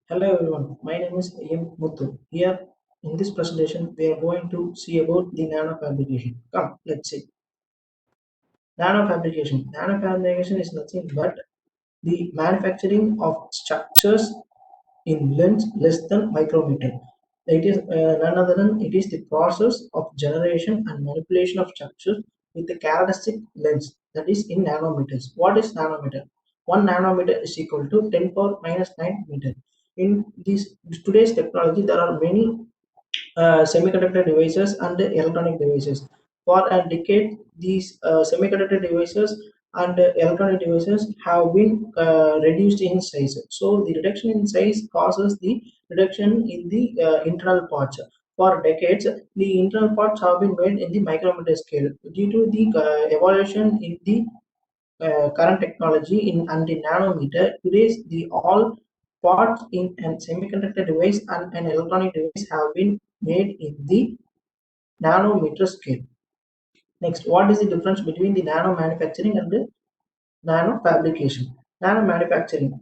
Hello everyone, my name is M. Muthu. Here in this presentation, we are going to see about the nanofabrication. Come, let's see. Nanofabrication. Nanofabrication is nothing but the manufacturing of structures in length less than micrometer. It is none other than it is the process of generation and manipulation of structures with the characteristic length that is in nanometers. What is nanometer? 1 nanometer is equal to 10 power minus 9 meter. In this today's technology, there are many semiconductor devices and electronic devices. For a decade, these semiconductor devices and electronic devices have been reduced in size. So the reduction in size causes the reduction in the internal parts. For decades, the internal parts have been made in the micrometer scale. Due to the evolution in the current technology in and in nanometer, today's the all parts in a semiconductor device and an electronic device have been made in the nanometer scale. Next, what is the difference between the nano manufacturing and the nano fabrication? Nano manufacturing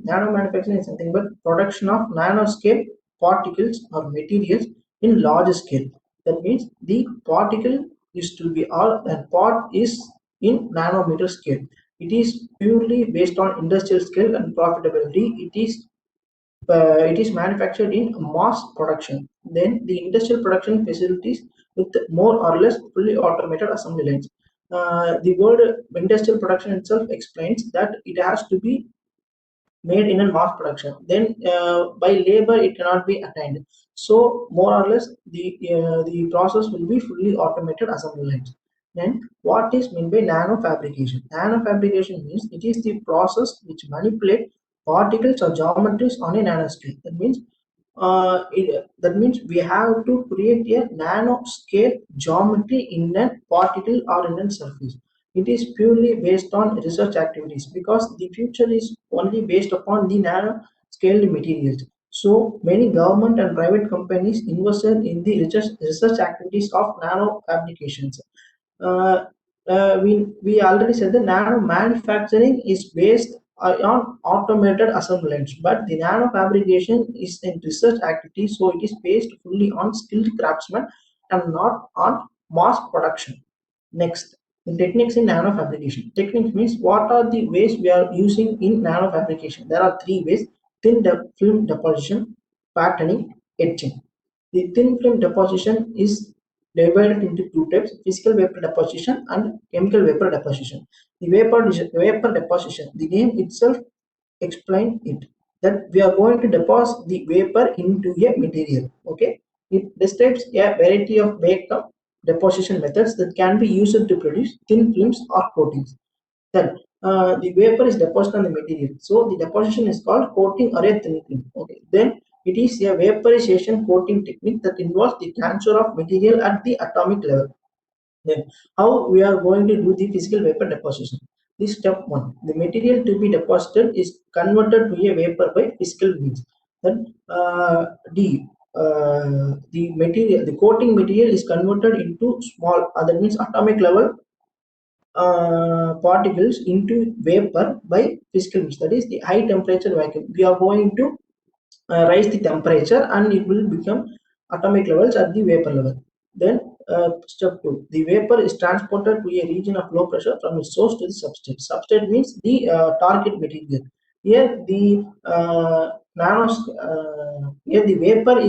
is something but production of nanoscale particles or materials in large scale. That means the particle is to be all and part is in nanometer scale. It is purely based on industrial scale and profitability. It is manufactured in mass production. Then the industrial production facilities with more or less fully automated assembly lines. The word industrial production itself explains that it has to be made in a mass production. Then by labor it cannot be attained. So more or less the process will be fully automated assembly lines. Then what is meant by nano fabrication? Nano fabrication means it is the process which manipulate particles or geometries on a nanoscale. That means we have to create a nanoscale geometry in a particle or in a surface. It is purely based on research activities because the future is only based upon the nano-scaled materials. So many government and private companies invested in the research activities of nano fabrications. Uh, we already said the nano manufacturing is based on automated assembly lines, but the nano fabrication is a research activity, so it is based fully on skilled craftsmen and not on mass production. Next, the techniques in nano fabrication. Techniques means what are the ways we are using in nano fabrication. There are three ways: film deposition, patterning, etching. The thin film deposition is divided into two types: physical vapor deposition and chemical vapor deposition. The vapor deposition, the name itself explains it, that we are going to deposit the vapor into a material. Okay, it describes a variety of vapor deposition methods that can be used to produce thin films or coatings. Then the vapor is deposited on the material, so the deposition is called coating or a thin film. Okay, then it is a vaporization coating technique that involves the transfer of material at the atomic level. Then how we are going to do the physical vapor deposition? This step one, the material to be deposited is converted to a vapor by physical means. Then the coating material is converted into small, that means atomic level particles into vapor by physical means. That is the high temperature vacuum. We are going to raise the temperature and it will become atomic levels at the vapor level. Then step 2, the vapor is transported to a region of low pressure from its source to the substrate. Substrate means the target material. Here the here the vapor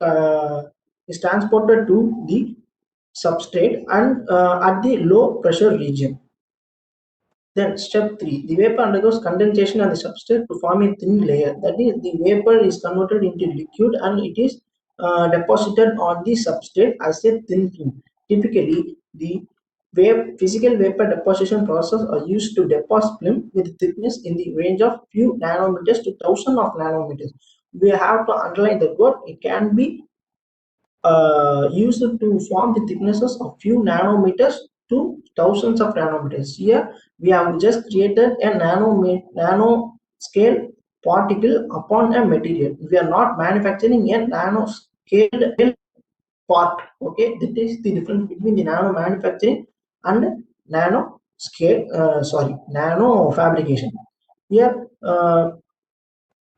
uh, is transported to the substrate and at the low pressure region. Then step 3, the vapor undergoes condensation on the substrate to form a thin layer. That is, the vapor is converted into liquid and it is deposited on the substrate as a thin film. Typically, the physical vapor deposition process are used to deposit film with thickness in the range of few nanometers to thousands of nanometers. We have to underline the word. It can be used to form the thicknesses of few nanometers to thousands of nanometers. Here we have just created a nano scale particle upon a material. We are not manufacturing a nano scaled part. Okay, that is the difference between the nano manufacturing and nano scale. Nano fabrication. Here.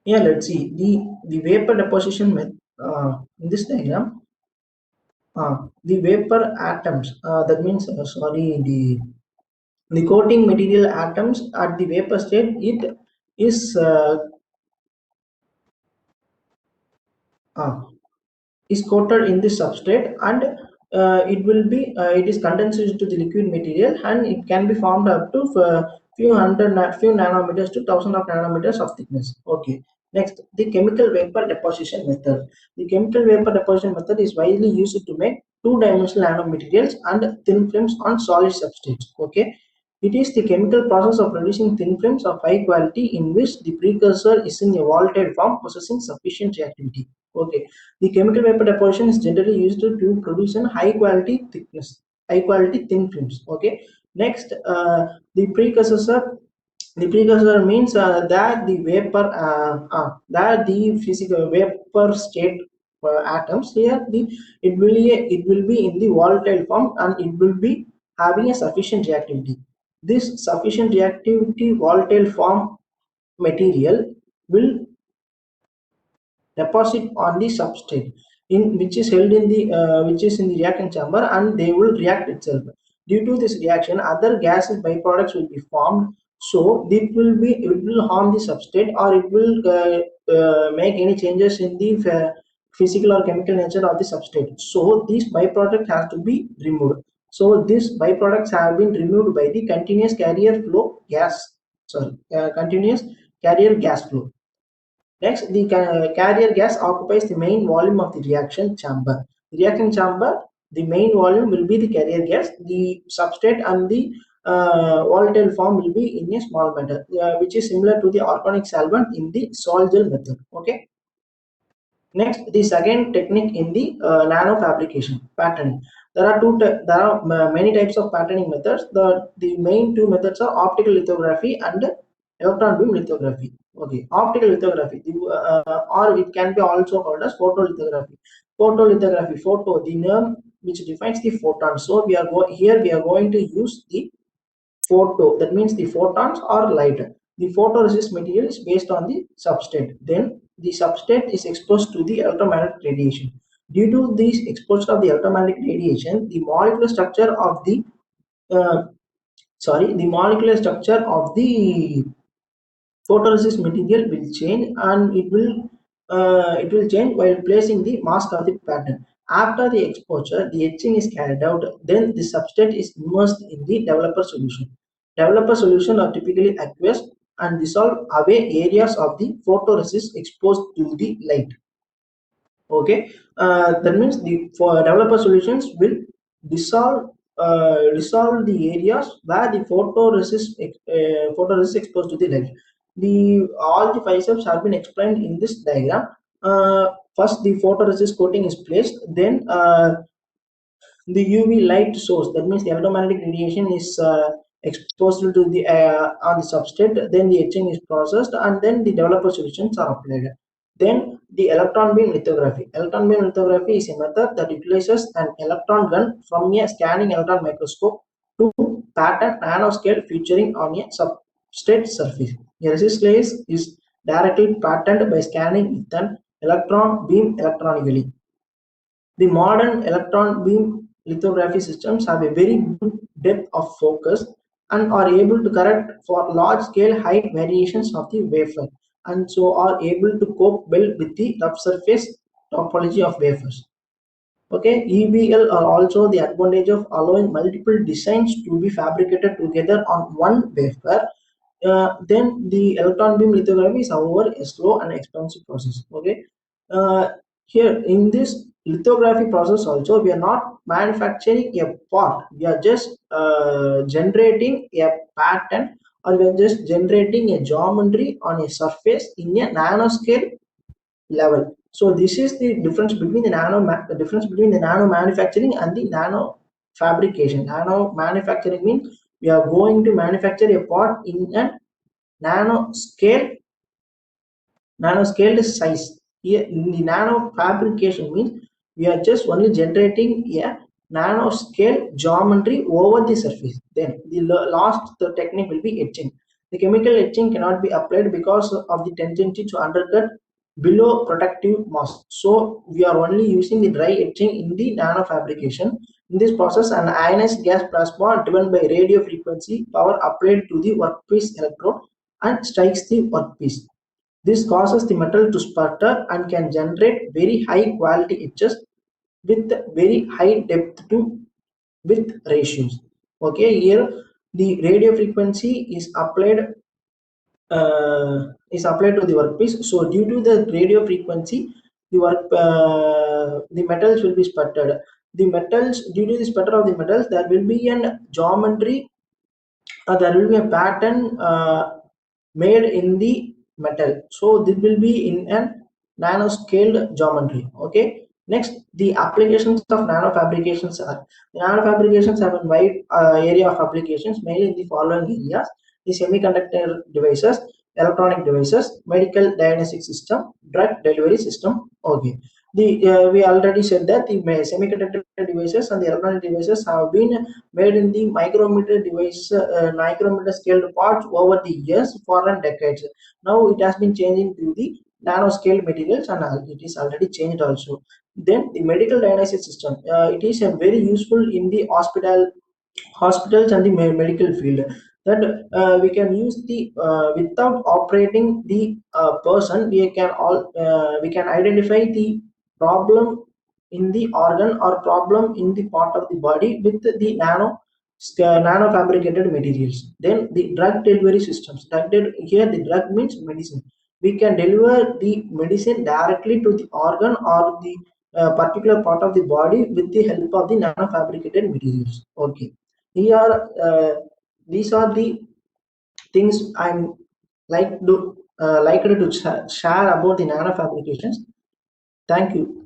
Yeah, let's see the vapor deposition method in this diagram. The vapor atoms, that means sorry, the coating material atoms at the vapor state, it is uh, is coated in the substrate, and it is condensed into the liquid material, and it can be formed up to few nanometers to thousand of nanometers of thickness. Okay, next, the chemical vapor deposition method. The chemical vapor deposition method is widely used to make two-dimensional nanomaterials and thin films on solid substrates. Okay, it is the chemical process of producing thin films of high quality in which the precursor is in a volatile form possessing sufficient reactivity. Okay, the chemical vapor deposition is generally used to produce an high quality thin films. Okay, next, the precursor means that the vapor, that the physical vapor state atoms here, it will be in the volatile form, and it will be having a sufficient reactivity. This sufficient reactivity volatile form material will deposit on the substrate in which is held in the which is in the reactant chamber, and they will react itself. Due to this reaction, other gases byproducts will be formed, so it will harm the substrate, or it will make any changes in the physical or chemical nature of the substrate, so these byproduct has to be removed. So these byproducts have been removed by the continuous carrier gas flow. Next, the carrier gas occupies the main volume of the reaction chamber. The reaction chamber, the main volume will be the carrier gas. The substrate and the volatile form will be in a small matter, which is similar to the organic solvent in the sol-gel method. Okay. Next, the second technique in the nano fabrication patterning. There are many types of patterning methods. The main two methods are optical lithography and electron beam lithography. Okay, optical lithography, or it can be also called as photolithography. Photolithography, photo, the name which defines the photon. So here we are going to use the photo, that means the photons or light. The photoresist material is based on the substrate, then the substrate is exposed to the electromagnetic radiation. Due to this exposure of the electromagnetic radiation, the molecular structure of uh, the molecular structure of the photoresist material will change, and it will change while placing the mask of the pattern. After the exposure, the etching is carried out. Then the substrate is immersed in the developer solution. Developer solution are typically aqueous and dissolve away areas of the photoresist exposed to the light. Okay, that means the for developer solutions will dissolve the areas where the photoresist exposed to the light. The all the five steps have been explained in this diagram. First, the photoresist coating is placed, then the UV light source, that means the electromagnetic radiation is exposed to the on the substrate, then the etching is processed, and then the developer solutions are applied. Then the electron beam lithography. Electron beam lithography is a method that utilizes an electron gun from a scanning electron microscope to pattern nanoscale featuring on a substrate surface. A resist layer is directly patterned by scanning with an electron beam electronically. The modern electron beam lithography systems have a very good depth of focus and are able to correct for large scale height variations of the wafer, and so are able to cope well with the rough surface topology of wafers. Okay, EBL are also the advantage of allowing multiple designs to be fabricated together on one wafer. Then the electron beam lithography is, however, a slow and expensive process. Okay, uh, here in this lithography process also, we are not manufacturing a part. We are just generating a pattern, or we are just generating a geometry on a surface in a nanoscale level. So this is the difference between the difference between the nano manufacturing and the nano fabrication. Nano manufacturing means we are going to manufacture a part in a nano scale nanoscaled size. Here in the nano fabrication means we are just only generating a nanoscale geometry over the surface. Then the last the technique will be etching. The chemical etching cannot be applied because of the tendency to undercut below protective mask. So we are only using the dry etching in the nanofabrication. In this process, an ionized gas plasma driven by radio frequency power applied to the workpiece electrode and strikes the workpiece. This causes the metal to sputter and can generate very high quality etches with very high depth to width ratios. Okay, here the radio frequency is applied to the workpiece. So due to the radio frequency, the metals will be sputtered. The metals, due to the sputter of the metals, there will be an geometry, there will be a pattern made in the metal. So this will be in a nanoscaled geometry. Okay. Next, the applications of nanofabrications are, the nanofabrications have a wide area of applications, mainly in the following areas: the semiconductor devices, electronic devices, medical diagnostic system, drug delivery system. Okay. We already said that the semiconductor devices and the electronic devices have been made in the micrometer scaled parts over the years for decades. Now it has been changing to the nanoscale materials, and it is already changed also. Then the medical diagnosis system, it is very useful in the hospitals and the medical field, that we can use the without operating the person, we can identify the problem in the organ or problem in the part of the body with the nano fabricated materials. Then the drug delivery systems, here the drug means medicine. We can deliver the medicine directly to the organ or the particular part of the body with the help of the nano fabricated materials. Okay, here these are the things I'm like to share about the nano fabrications. Thank you.